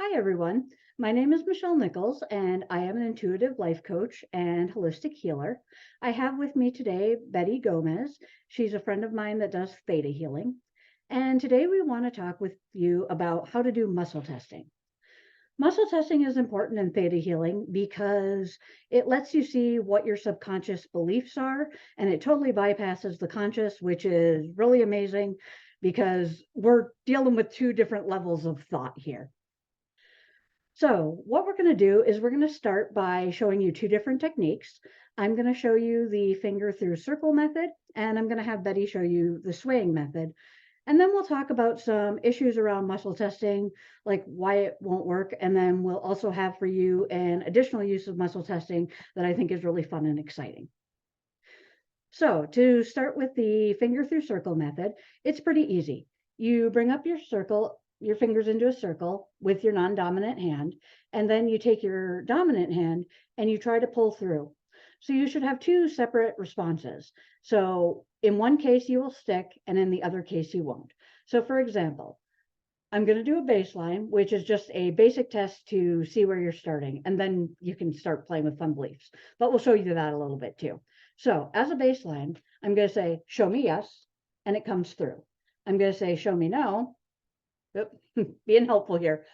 Hi, everyone. My name is Michelle Nichols, and I am an intuitive life coach and holistic healer. I have with me today Betty Gomez. She's a friend of mine that does theta healing. And today we want to talk with you about how to do muscle testing. Muscle testing is important in theta healing because it lets you see what your subconscious beliefs are, and it totally bypasses the conscious, which is really amazing because we're dealing with two different levels of thought here. So what we're going to do is we're going to start by showing you two different techniques. I'm going to show you the finger through circle method, and I'm going to have Betty show you the swaying method. And then we'll talk about some issues around muscle testing, like why it won't work. And then we'll also have for you an additional use of muscle testing that I think is really fun and exciting. So to start with the finger through circle method, it's pretty easy. You bring up your fingers into a circle with your non-dominant hand, and then you take your dominant hand and you try to pull through. So you should have two separate responses. So in one case you will stick, and in the other case you won't. So for example, I'm going to do a baseline, which is just a basic test to see where you're starting, and then you can start playing with fun beliefs. But we'll show you that a little bit too. So as a baseline, I'm going to say, show me yes, and it comes through. I'm going to say, show me no. Oop, being helpful here.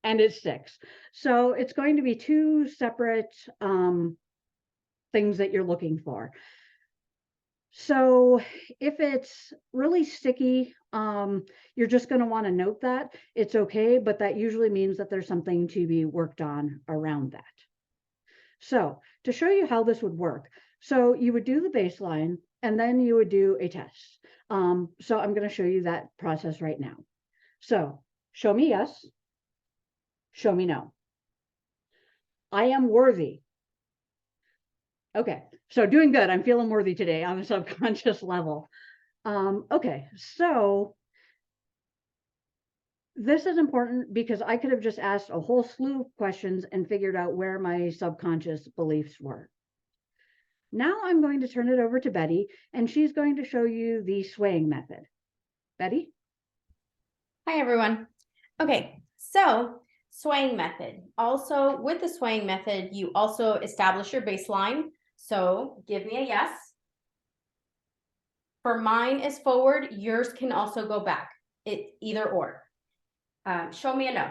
And it sticks. So it's going to be two separate things that you're looking for. So if it's really sticky, you're just going to want to note that it's okay, but that usually means that there's something to be worked on around that. So to show you how this would work, so you would do the baseline and then you would do a test. So I'm going to show you that process right now. So show me yes, show me no. I am worthy. Okay, so doing good. I'm feeling worthy today on a subconscious level. Okay, so this is important because I could have just asked a whole slew of questions and figured out where my subconscious beliefs were. Now I'm going to turn it over to Betty, and she's going to show you the swaying method. Betty? Hi, everyone. Okay, so swaying method. Also, with the swaying method, you also establish your baseline. So give me a yes. For mine is forward, yours can also go back. It's either or. Show me a no.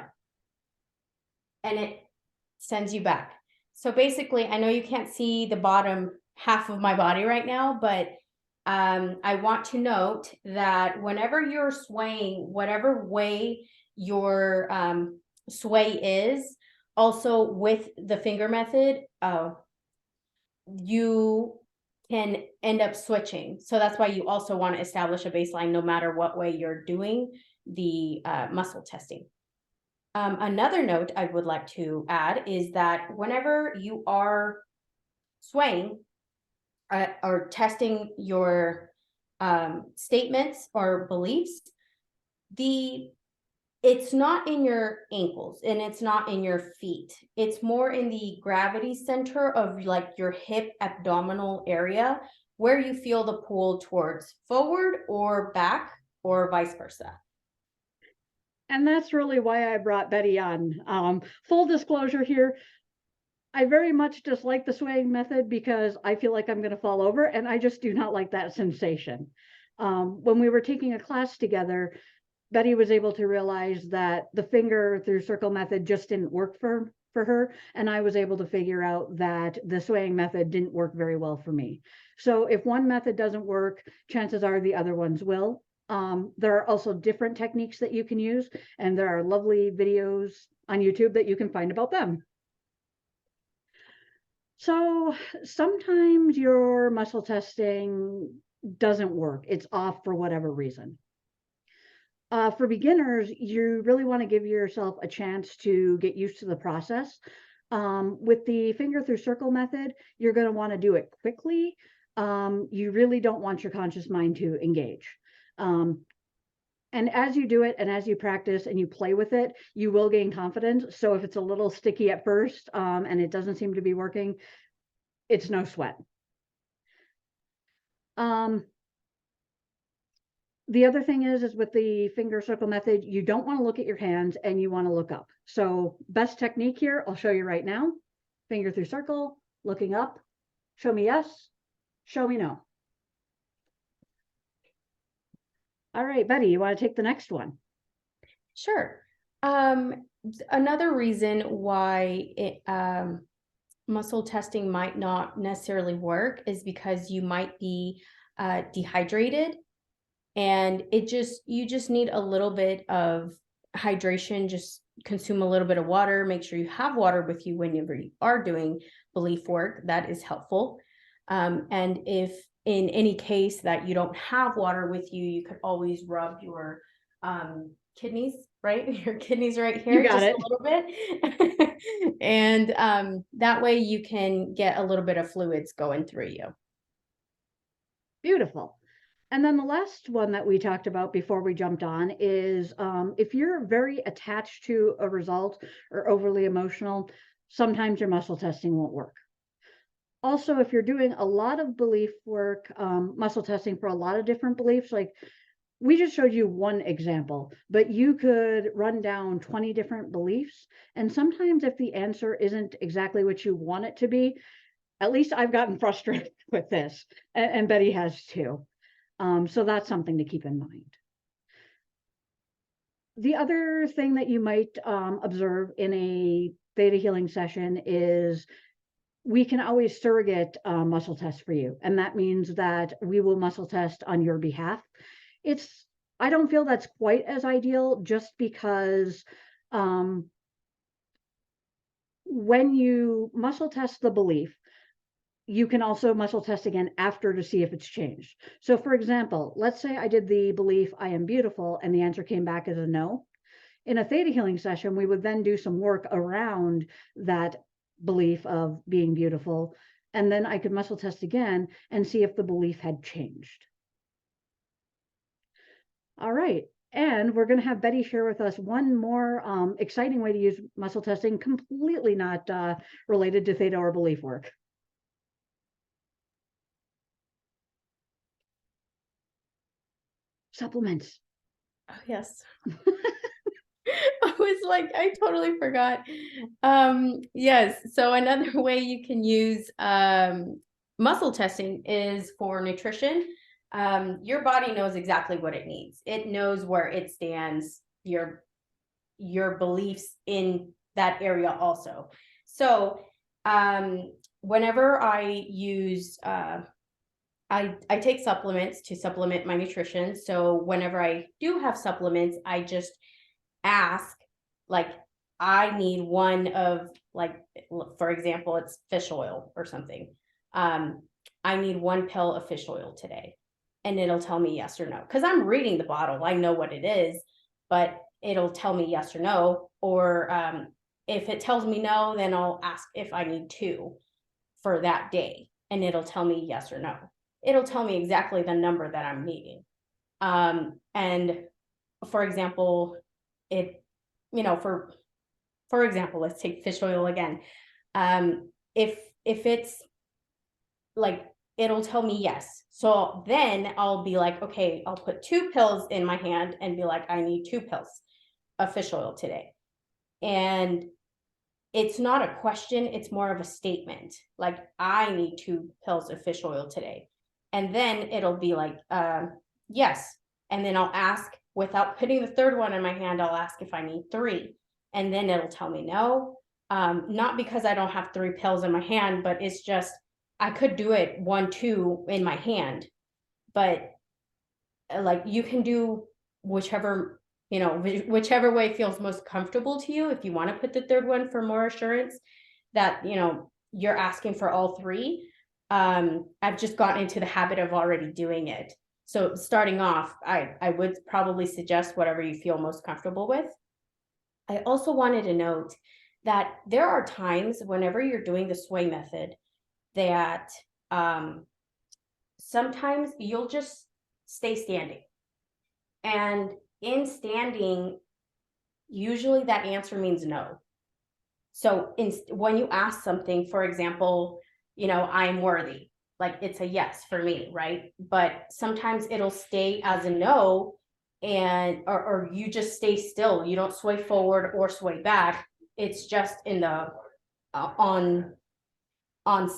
And it sends you back. So basically, I know you can't see the bottom half of my body right now, but I want to note that whenever you're swaying, whatever way your sway is, also with the finger method, you can end up switching. So that's why you also want to establish a baseline no matter what way you're doing the muscle testing. Another note I would like to add is that whenever you are swaying or testing your statements or beliefs, it's not in your ankles and it's not in your feet. It's more in the gravity center of like your hip abdominal area where you feel the pull towards forward or back or vice versa. And that's really why I brought Betty on. Full disclosure here, I very much dislike the swaying method because I feel like I'm going to fall over, and I just do not like that sensation. When we were taking a class together, Betty was able to realize that the finger through circle method just didn't work for her, and I was able to figure out that the swaying method didn't work very well for me. So if one method doesn't work, chances are the other ones will. There are also different techniques that you can use, and there are lovely videos on YouTube that you can find about them. So sometimes your muscle testing doesn't work. It's off for whatever reason. For beginners, you really want to give yourself a chance to get used to the process. With the finger through circle method, you're going to want to do it quickly. You really don't want your conscious mind to engage. And as you do it and as you practice and you play with it, you will gain confidence. So if it's a little sticky at first and it doesn't seem to be working, it's no sweat. The other thing is with the finger circle method, you don't want to look at your hands and you want to look up. So best technique here, I'll show you right now. Finger through circle, looking up, show me yes, show me no. All right, Betty, you want to take the next one? Sure. Another reason why muscle testing might not necessarily work is because you might be dehydrated, and you just need a little bit of hydration. Just consume a little bit of water. Make sure you have water with you whenever you are doing belief work. That is helpful. And if in any case that you don't have water with you, you could always rub your kidneys, right? Your kidneys right here, You got just it. a little bit. And that way you can get a little bit of fluids going through you. Beautiful. And then the last one that we talked about before we jumped on is if you're very attached to a result or overly emotional, sometimes your muscle testing won't work. Also, if you're doing a lot of belief work, muscle testing for a lot of different beliefs, like we just showed you one example, but you could run down 20 different beliefs. And sometimes if the answer isn't exactly what you want it to be, at least I've gotten frustrated with this, and Betty has too. So that's something to keep in mind. The other thing that you might observe in a theta healing session is we can always surrogate muscle test for you. And that means that we will muscle test on your behalf. I don't feel that's quite as ideal just because when you muscle test the belief, you can also muscle test again after to see if it's changed. So for example, let's say I did the belief I am beautiful and the answer came back as a no. In a theta healing session, we would then do some work around that belief of being beautiful. And then I could muscle test again and see if the belief had changed. All right. And we're going to have Betty share with us one more exciting way to use muscle testing, completely not related to theta or belief work. Supplements. Oh, yes. I was like, I totally forgot. Yes. So another way you can use muscle testing is for nutrition. Your body knows exactly what it needs. It knows where it stands, your beliefs in that area also. So whenever I use I take supplements to supplement my nutrition. So whenever I do have supplements, I just ask, like, I need one of, like, for example, it's fish oil or something. I need one pill of fish oil today. And it'll tell me yes or no. Because I'm reading the bottle. I know what it is, but it'll tell me yes or no. Or if it tells me no, then I'll ask if I need two for that day. And it'll tell me yes or no. It'll tell me exactly the number that I'm needing. And for example, for example, let's take fish oil again. If it's like, it'll tell me yes. So then I'll be like, okay, I'll put 2 pills in my hand and be like, I need 2 pills of fish oil today. And it's not a question, it's more of a statement. Like, I need 2 pills of fish oil today. And then it'll be like, yes. And then I'll ask, without putting the 3rd one in my hand, I'll ask if I need 3. And then it'll tell me no. Not because I don't have 3 pills in my hand, but it's just, I could do it 1, 2 in my hand. But like, you can do whichever way feels most comfortable to you. If you want to put the 3rd one for more assurance that, you're asking for all 3. I've just gotten into the habit of already doing it. So starting off, I would probably suggest whatever you feel most comfortable with. I also wanted to note that there are times whenever you're doing the sway method that sometimes you'll just stay standing. And in standing, usually that answer means no. So when you ask something, for example, I'm worthy. like it's a yes for me, right? But sometimes it'll stay as a no, and or you just stay still. You don't sway forward or sway back. It's just in the on on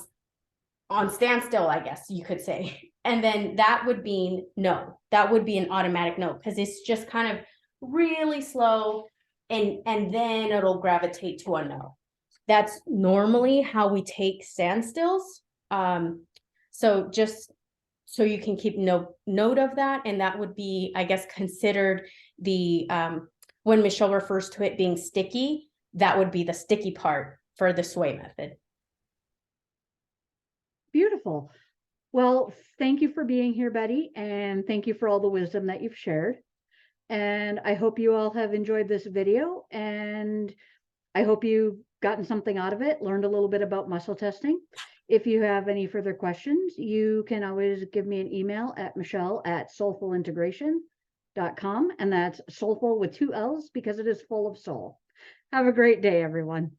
standstill, I guess you could say. And then that would be no. That would be an automatic no, because it's just kind of really slow, and then it'll gravitate to a no. That's normally how we take standstills. So just so you can keep note of that, and that would be, I guess, considered the when Michelle refers to it being sticky, that would be the sticky part for the sway method. Beautiful. Well, thank you for being here, Betty, and thank you for all the wisdom that you've shared. And I hope you all have enjoyed this video, and I hope you've gotten something out of it, learned a little bit about muscle testing. If you have any further questions, you can always give me an email at michelle@soulfulintegration.com, and that's soulful with 2 L's because it is full of soul. Have a great day, everyone.